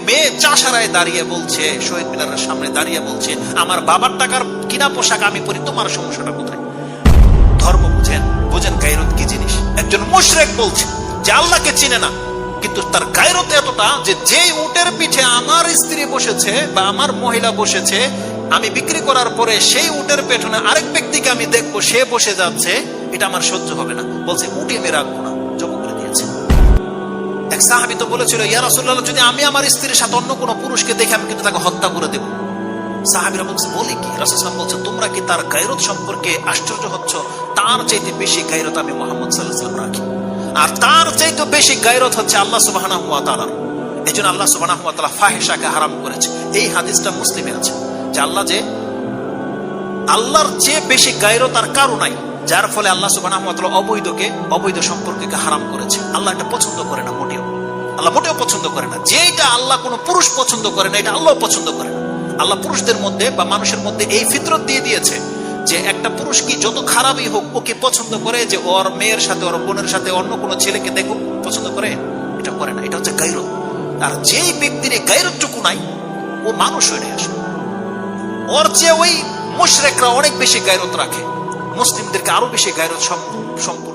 মেয়ে চাষারায় দাঁড়িয়ে বলছে, শহীদ মিনারের সামনে দাঁড়িয়ে বলছে, আমার বাবার টাকার কিনা পোশাক আমি পরি, তোমার সমস্যাটা কোথায়? ধর্ম বুঝেন, বুঝেন গায়রত কি জিনিস। একজন মুশরিক বলছে যে আল্লাহকে চিনে না, কিন্তু তার গায়রত এতটা যে যেই উটের পিঠে আমার স্ত্রী বসেছে বা আমার মহিলা বসেছে, আমি বিক্রি করার পরে সেই উটের পেছনে আরেক ব্যক্তিকে আমি দেখবো সে বসে যাচ্ছে, এটা আমার সহ্য হবে না। বলছে উটে আমি রাখবো না, জবাব করে দিয়েছে। এক সাহাবী তো বলেছিল, ইয়া রাসূলুল্লাহ, যদি আমি আমার স্ত্রীর সাথে অন্য কোনো পুরুষকে দেখে আমি কিন্তু তাকে হত্যা করে দেব। সাহাবীরা বলছে, বলি কি? রাসূল সাল্লাল্লাহু আলাইহি ওয়াসাল্লাম বলছে, তোমরা কি তার গায়রত সম্পর্কে আশ্চর্য হচ্ছ? তার চাইতে বেশি গায়রত আমি মুহাম্মদ সাল্লাল্লাহু আলাইহি ওয়াসাল্লাম রাখি, আর তার চাইতে বেশি গায়রত হচ্ছে আল্লাহ সুবহানাহু ওয়া তাআলা। এজন্য আল্লাহ সুবহানাহু ওয়া তাআলা ফাহিশাকে হারাম করেছে। এই হাদিসটা মুসলিমে আছে যে আল্লাহর চেয়ে বেশি গায়রত আর কারো নাই, যার ফলে আল্লাহ সুবহানাহু ওয়া তাআলা অবৈধ সম্পর্ককে হারাম করেছে। আল্লাহ এটা পছন্দ করে না, আল্লাহ মোটেও পছন্দ করে না। যেটা আল্লাহ কোনো পুরুষ পছন্দ করে না, এটা আল্লাহ পছন্দ করে না। আল্লাহ পুরুষদের মধ্যে বা মানুষের মধ্যে এই ফিতরত দিয়ে দিয়েছে যে একটা পুরুষ কি যত খারাপই হোক ওকে পছন্দ করে, যে ওর মেয়ের সাথে ওর বোনের সাথে অন্য কোনো ছেলেকে দেখুক পছন্দ করে, এটা করে না। এটা হচ্ছে গায়রত। আর যেই ব্যক্তির এই গায়রতটুকু নাই, ও মানুষ হয়ে আসে। ওর চেয়ে ওই মুশরিকরা অনেক বেশি গায়রত রাখে, মুসলিমদেরকে আরো বেশি গায়রত সম্পূর্ণ